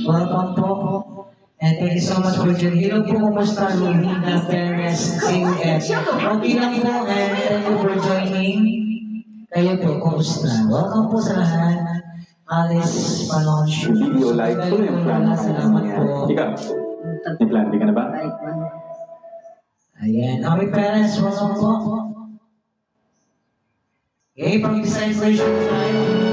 Welcome po. And thank you so much for joining. Hello po, kumusta? Lumina Perez, KF. Okay lang po, and thank you for joining. Kayo po, kumusta? Welcome po sa lahat. Alice Paloncho. Video live po yung plan. Salamat po. Ikaw, may plan B ka na ba? Ayan. Ami Perez, welcome po. Okay, pag-decide version tayo.